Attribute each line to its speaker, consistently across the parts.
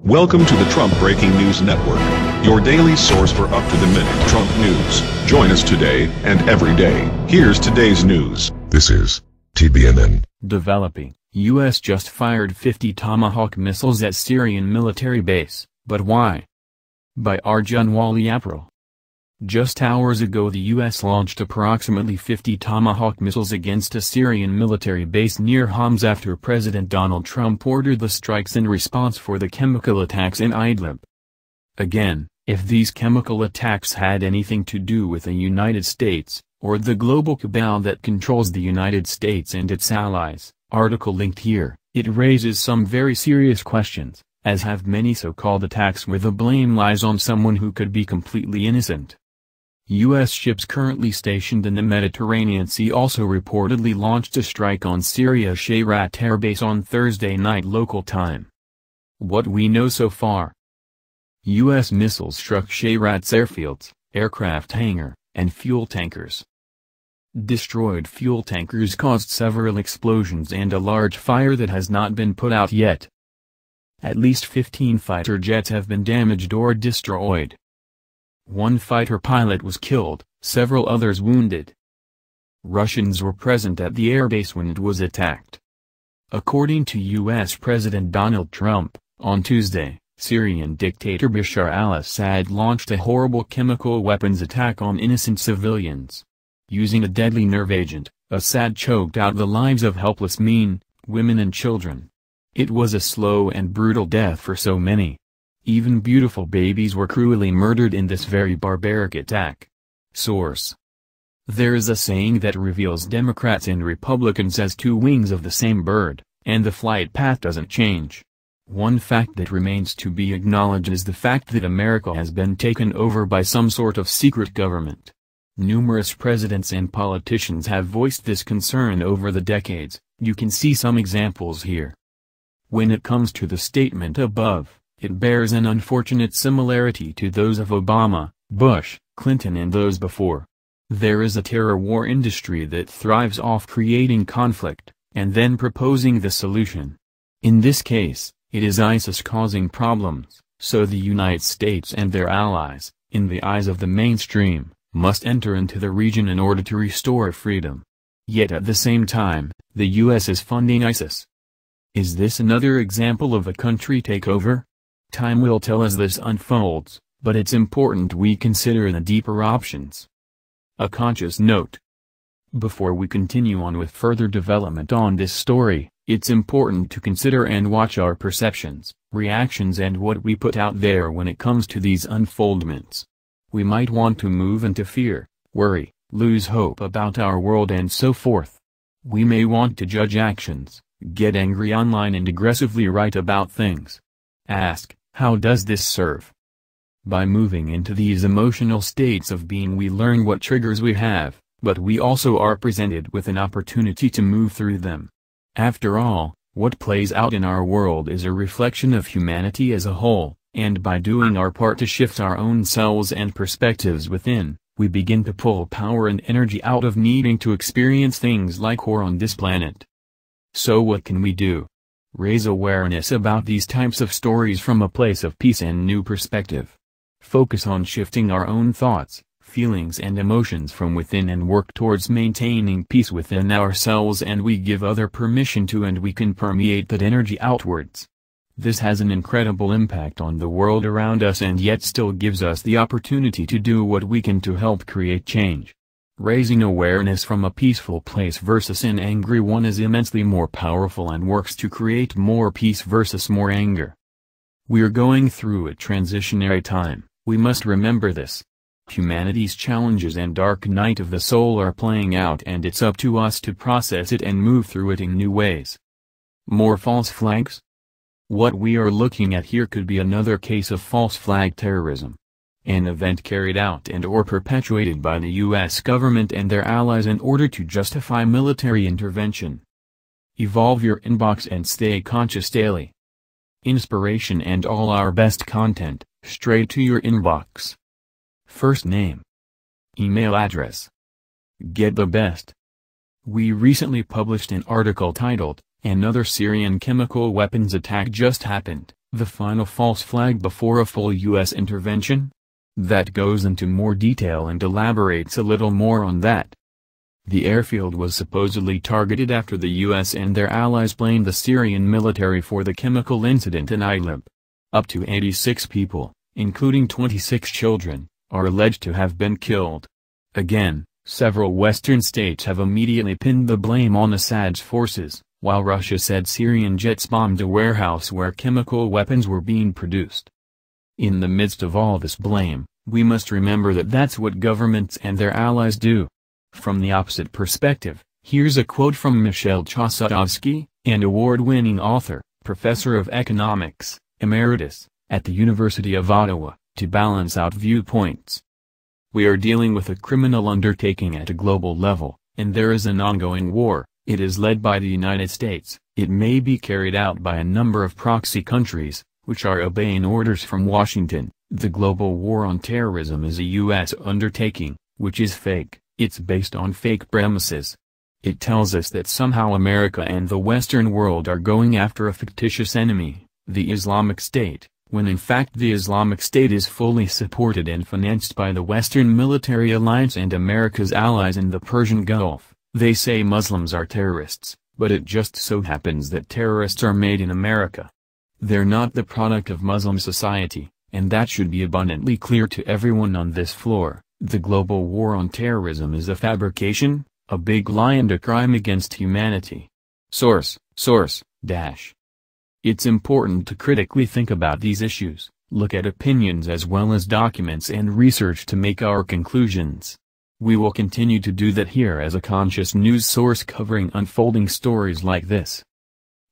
Speaker 1: Welcome to the Trump Breaking News Network, your daily source for up-to-the-minute Trump news. Join us today and every day. Here's today's news.
Speaker 2: This is TBNN.
Speaker 3: Developing. U.S. just fired 50 Tomahawk missiles at Syrian military base, but why? By Arjun Wali April. Just hours ago the U.S. launched approximately 50 Tomahawk missiles against a Syrian military base near Homs after President Donald Trump ordered the strikes in response for the chemical attacks in Idlib. Again, if these chemical attacks had anything to do with the United States, or the global cabal that controls the United States and its allies, article linked here, it raises some very serious questions, as have many so-called attacks where the blame lies on someone who could be completely innocent. U.S. ships currently stationed in the Mediterranean Sea also reportedly launched a strike on Syria's Shayrat airbase on Thursday night local time. What we know so far: U.S. missiles struck Shayrat's airfields, aircraft hangar, and fuel tankers. Destroyed fuel tankers caused several explosions and a large fire that has not been put out yet. At least 15 fighter jets have been damaged or destroyed. One fighter pilot was killed, several others wounded. Russians were present at the airbase when it was attacked. According to U.S. President Donald Trump, on Tuesday, Syrian dictator Bashar al-Assad launched a horrible chemical weapons attack on innocent civilians. Using a deadly nerve agent, Assad choked out the lives of helpless men, women and children. It was a slow and brutal death for so many. Even beautiful babies were cruelly murdered in this very barbaric attack. Source: there is a saying that reveals Democrats and Republicans as two wings of the same bird, and the flight path doesn't change. One fact that remains to be acknowledged is the fact that America has been taken over by some sort of secret government. Numerous presidents and politicians have voiced this concern over the decades. You can see some examples here. When it comes to the statement above, it bears an unfortunate similarity to those of Obama, Bush, Clinton and those before. There is a terror war industry that thrives off creating conflict, and then proposing the solution. In this case, it is ISIS causing problems, so the United States and their allies, in the eyes of the mainstream, must enter into the region in order to restore freedom. Yet at the same time, the U.S. is funding ISIS. Is this another example of a country takeover? Time will tell as this unfolds, but it's important we consider the deeper options. A conscious note. Before we continue on with further development on this story, it's important to consider and watch our perceptions, reactions and what we put out there when it comes to these unfoldments. We might want to move into fear, worry, lose hope about our world and so forth. We may want to judge actions, get angry online and aggressively write about things. Ask, how does this serve? By moving into these emotional states of being we learn what triggers we have, but we also are presented with an opportunity to move through them. After all, what plays out in our world is a reflection of humanity as a whole, and by doing our part to shift our own selves and perspectives within, we begin to pull power and energy out of needing to experience things like war on this planet. So what can we do? Raise awareness about these types of stories from a place of peace and new perspective. Focus on shifting our own thoughts, feelings and emotions from within and work towards maintaining peace within ourselves, and we give other permission to, and we can permeate that energy outwards. This has an incredible impact on the world around us and yet still gives us the opportunity to do what we can to help create change. Raising awareness from a peaceful place versus an angry one is immensely more powerful and works to create more peace versus more anger. We're going through a transitionary time, we must remember this. Humanity's challenges and dark night of the soul are playing out, and it's up to us to process it and move through it in new ways. More false flags? What we are looking at here could be another case of false flag terrorism. An event carried out and or perpetuated by the U.S. government and their allies in order to justify military intervention. Evolve your inbox and stay conscious daily. Inspiration and all our best content, straight to your inbox. First name. Email address. Get the best. We recently published an article titled, "Another Syrian chemical weapons attack just happened," The final false flag before a full U.S. intervention? That goes into more detail and elaborates a little more on that. The airfield was supposedly targeted after the U.S. and their allies blamed the Syrian military for the chemical incident in Idlib. Up to 86 people, including 26 children, are alleged to have been killed. Again, several Western states have immediately pinned the blame on Assad's forces, while Russia said Syrian jets bombed a warehouse where chemical weapons were being produced. In the midst of all this blame, we must remember that that's what governments and their allies do. From the opposite perspective, here's a quote from Michel Chossudovsky, an award-winning author, professor of economics, emeritus, at the University of Ottawa, to balance out viewpoints. We are dealing with a criminal undertaking at a global level, and there is an ongoing war. It is led by the United States. It may be carried out by a number of proxy countries, which are obeying orders from Washington. The global war on terrorism is a U.S. undertaking, which is fake. It's based on fake premises. It tells us that somehow America and the Western world are going after a fictitious enemy, the Islamic State, when in fact the Islamic State is fully supported and financed by the Western military alliance and America's allies in the Persian Gulf. They say Muslims are terrorists, but it just so happens that terrorists are made in America. They're not the product of Muslim society, and that should be abundantly clear to everyone on this floor. The global war on terrorism is a fabrication, a big lie and a crime against humanity. Source. It's important to critically think about these issues, look at opinions as well as documents and research to make our conclusions. We will continue to do that here as a conscious news source covering unfolding stories like this.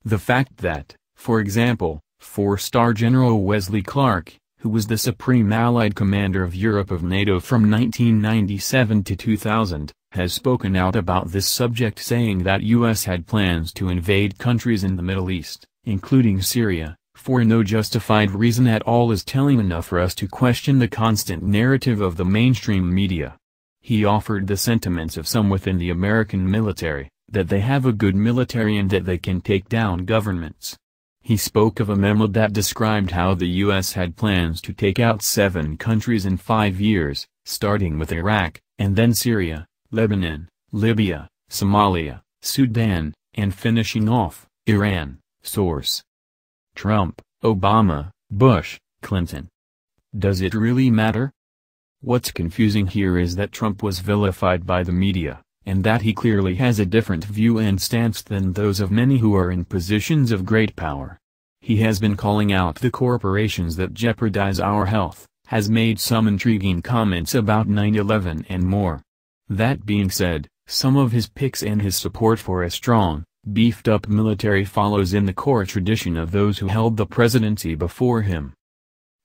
Speaker 3: The fact that, for example, 4-star General Wesley Clark, who was the Supreme Allied Commander of Europe of NATO from 1997 to 2000, has spoken out about this subject saying that U.S. had plans to invade countries in the Middle East, including Syria, for no justified reason at all is telling enough for us to question the constant narrative of the mainstream media. He offered the sentiments of some within the American military, that they have a good military and that they can take down governments. He spoke of a memo that described how the U.S. had plans to take out 7 countries in 5 years, starting with Iraq, and then Syria, Lebanon, Libya, Somalia, Sudan, and finishing off, Iran. Source. Trump, Obama, Bush, Clinton. Does it really matter? What's confusing here is that Trump was vilified by the media, and that he clearly has a different view and stance than those of many who are in positions of great power. He has been calling out the corporations that jeopardize our health, has made some intriguing comments about 9/11 and more. That being said, some of his picks and his support for a strong, beefed-up military follows in the core tradition of those who held the presidency before him.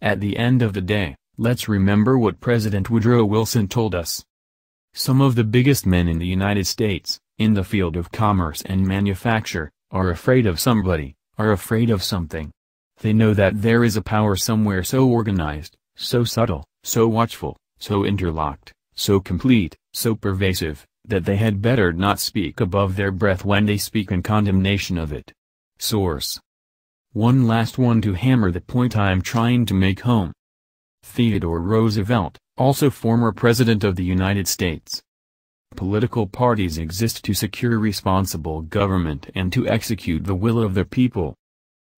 Speaker 3: At the end of the day, let's remember what President Woodrow Wilson told us. Some of the biggest men in the United States, in the field of commerce and manufacture, are afraid of somebody, are afraid of something. They know that there is a power somewhere so organized, so subtle, so watchful, so interlocked, so complete, so pervasive, that they had better not speak above their breath when they speak in condemnation of it. Source. One last one to hammer the point I'm trying to make home. Theodore Roosevelt, also former President of the United States. Political parties exist to secure responsible government and to execute the will of the people.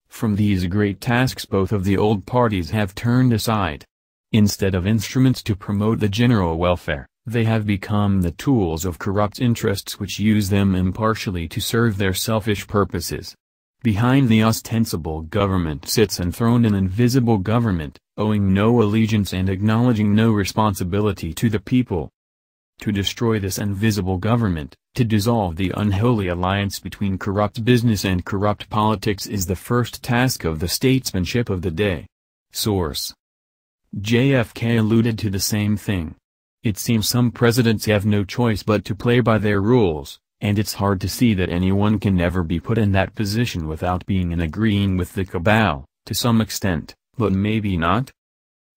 Speaker 3: From these great tasks both of the old parties have turned aside. Instead of instruments to promote the general welfare, they have become the tools of corrupt interests which use them impartially to serve their selfish purposes. Behind the ostensible government sits enthroned an invisible government, owing no allegiance and acknowledging no responsibility to the people. To destroy this invisible government, to dissolve the unholy alliance between corrupt business and corrupt politics is the first task of the statesmanship of the day. Source. JFK alluded to the same thing. It seems some presidents have no choice but to play by their rules, and it's hard to see that anyone can ever be put in that position without being and agreeing with the cabal, to some extent, but maybe not?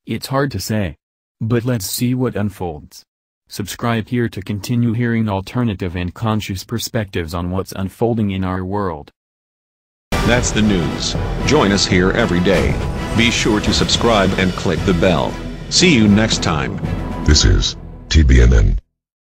Speaker 3: It's hard to say. But let's see what unfolds. Subscribe here to continue hearing alternative and conscious perspectives on what's unfolding in our world.
Speaker 1: That's the news. Join us here every day. Be sure to subscribe and click the bell. See you next time.
Speaker 2: This is TBNN.